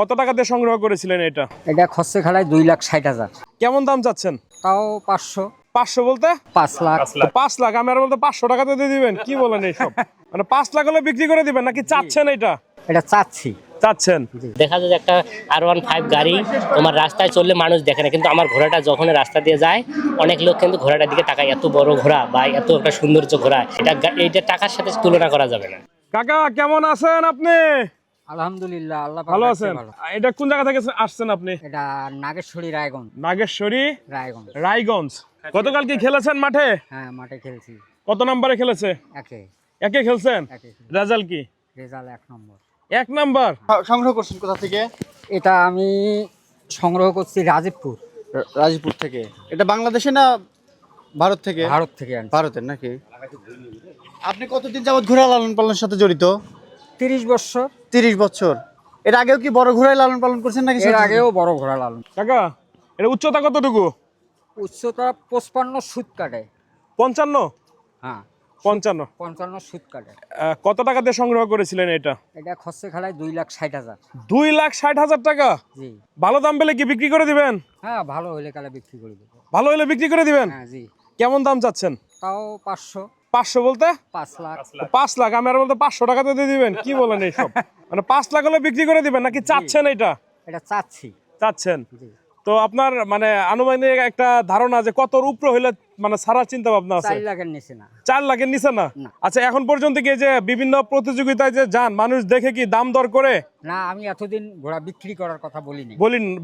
কত টাকা দিয়ে সংগ্রহ করেছিলেন এটা? এটা খরচে খেলায় 2,60,000। কেমন দাম চাচ্ছেন? তাও 500। 500 বলতে 5 লাখ। 5 লাখ? আমি আর বলতে 500 টাকাতে দিয়ে দিবেন, কি বলেন এইসব? মানে 5 লাখ হলে বিক্রি করে দিবেন নাকি চাচ্ছেন এটা? এটা চাচ্ছি। চাচ্ছেন? দেখা যায় যে একটা R15 গাড়ি তোমার রাস্তায় চললে মানুষ দেখে না, কিন্তু আমার ঘোড়াটা যখন রাস্তা দিয়ে যায় অনেক লোক কিন্তু ঘোড়াটার দিকে তাকায়। এত বড় ঘোড়া বা এত একটা সৌন্দর্য ঘোড়া, এইটা টাকার সাথে তুলনা করা যাবে না। কাকা কেমন আছেন আপনি? আলহামদুলিল্লাহ, আল্লাহ পাক ভালো রাখছে আছেন? ভালো। এটা কোন জায়গা থেকে আসছেন আপনি? এটা নাগেশ্বরী রায়গঞ্জ। নাগেশ্বরী রায়গঞ্জ। রায়গঞ্জ। গতকাল কি খেলেছেন মাঠে? হ্যাঁ, মাঠে খেলছি। কত নম্বরে খেলেছে? একে একে খেলছেন? একে খেলছি। রেজাল্ট কি? রেজাল্ট 1 নম্বর। 1 নাম্বার। সংগ্রহ করছেন কোথা থেকে? এটা আমি সংগ্রহ করছি রাজীবপুর, রাজীবপুর থেকে। এটা বাংলাদেশে না ভারত থেকে? ভারত থেকে আনছি। ভারতের নাকি? আপনি কতদিন যাবত ঘোড়া লালন পালনের সাথে জড়িত? 30 বছর। 30 বছর। এর আগেও কি বড় ঘোড়ায় লালন পালন করছেন নাকি? এর আগেও বড় ঘোড়া লালন। কাকা এটা উচ্চতা কতটুকু? উচ্চতা 55 সুত কাটে। 55? হ্যাঁ, 55। 55 সুত কাটে। কত টাকা দিয়ে সংগ্রহ করেছিলেন এটা? এটা খরচে খেলায় 2,60,000। 2,60,000 টাকা? জি। ভালো দাম পেলে কি বিক্রি করে দিবেন? হ্যাঁ, ভালো হলে কালে বিক্রি করে দেবো। ভালো হলে বিক্রি করে দিবেন? হ্যাঁ জি। কেমন দাম চাচ্ছেন? তাও 500। 500 বলতে 5 লাখ। 5 লাখ? আমি আর বলতে 500 টাকাতে দিয়ে দিবেন, কি বলেন এইসব? মানে 5 লাখ হলে বিক্রি করে দিবেন নাকি চাচ্ছেন এটা? এটা চাচ্ছি। চাচ্ছেন? জি। তো আপনার মানে আনুমানিক একটা ধারণা যে কতর উপরে হইলে মানে ছাড়ার চিন্তা ভাবনা আছে? 4 লাখের নিচে না। 4 লাখের নিচে না? না। আচ্ছা, এখন পর্যন্ত কি এই যে বিভিন্ন প্রতিযোগিতায় যে যান, মানুষ দেখে কি দাম দর করে? না, আমি এতদিন ঘোড়া বিক্রি করার কথা বলিনি।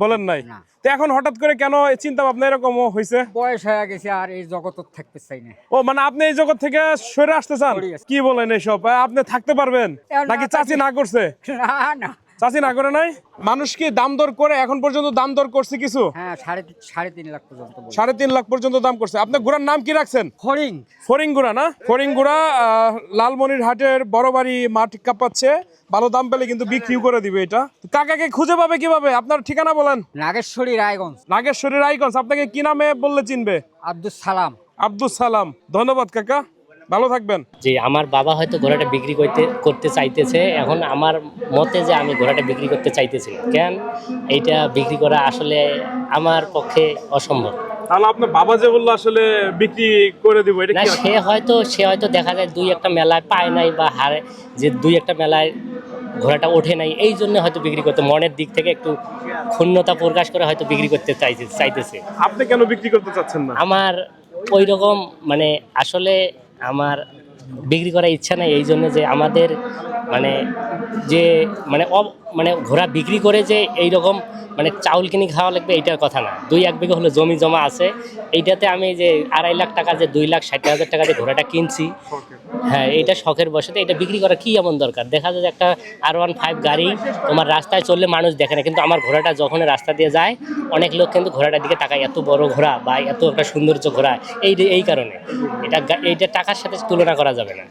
বলেন নাই? না। তো এখন হঠাৎ করে কেন এই চিন্তা ভাবনা এরকম হয়েছে? বয়স হয়ে গেছে আর এই জগৎ থাকতে চাই না। ও মানে আপনি এই জগৎ থেকে সরে আসতে চান? সরে আসতে। কি বলেন এইসব? আপনি থাকতে পারবেন না, নাকি চাচি না করছে? না না। চাচি না করে নাই? মানুষ কি দাম দর করে? এখন পর্যন্ত দাম দর করছে কিছু? হ্যাঁ, 3.5 লাখ পর্যন্ত বলি। 3.5 লাখ পর্যন্ত দাম করছে। আপনার ঘোড়ার নাম কি রাখছেন? ফড়িং। ফরিংগুড়া না? ফরিংগুড়া লালমনিরহাটের বড় বাড়ি মাঠ কাঁপাচ্ছে। ভালো দাম পেলে কিন্তু বিক্রিও করে দিবে এটা। কাকাকে খুঁজে পাবে কিভাবে? আপনার ঠিকানা বলেন। নাগেশ্বরী রায়গঞ্জ। নাগেশ্বরী রায়গঞ্জ। আপনাকে কি নামে বললে চিনবে? আব্দুল সালাম। আব্দুল সালাম। ধন্যবাদ কাকা, ভালো থাকবেন। যে আমার বাবা হয়তো ঘোড়াটা বিক্রি করতে চাইতেছে, এখন আমার মতে যে আমি ঘোড়াটা বিক্রি করতে চাইতেছি না। কেন এইটা বিক্রি করা আসলে আমার পক্ষে অসম্ভব। তাহলে আপনার বাবা যে বললো আসলে বিক্রি করে দিব, এটা না, কি? সে হয়তো দেখা যায় 2-1টা মেলায় পায় নাই বা হারে, যে 2-1টা মেলায় ঘোড়াটা ওঠে নাই, এই জন্য হয়তো বিক্রি করতে মনের দিক থেকে একটু ক্ষুণ্ণতা প্রকাশ করে হয়তো বিক্রি করতে চাইতেছে। আপনি কেন বিক্রি করতে চাচ্ছেন না? আমার ওই রকম মানে আসলে আমার বিক্রি করার ইচ্ছা নাই, এই জন্য যে আমাদের মানে যে মানে ঘোড়া বিক্রি করে যে এই রকম মানে চাউল কিনে খাওয়া লাগবে এইটার কথা না। 2-1 বিঘা হলো জমি জমা আছে, এইটাতে আমি যে 2.5 লাখ টাকা যে 2,60,000 টাকা দিয়ে ঘোড়াটা কিনছি, হ্যাঁ এটা শখের বশতে। এটা বিক্রি করা কি এমন দরকার? দেখা যায় যে একটা R15 গাড়ি তোমার রাস্তায় চললে মানুষ দেখে না, কিন্তু আমার ঘোড়াটা যখন রাস্তা দিয়ে যায় অনেক লোক কিন্তু ঘোড়াটার দিকে তাকায়। এত বড় ঘোড়া বা এত একটা সৌন্দর্য ঘোড়া, এই কারণে এইটা টাকার সাথে তুলনা করা যাবে না।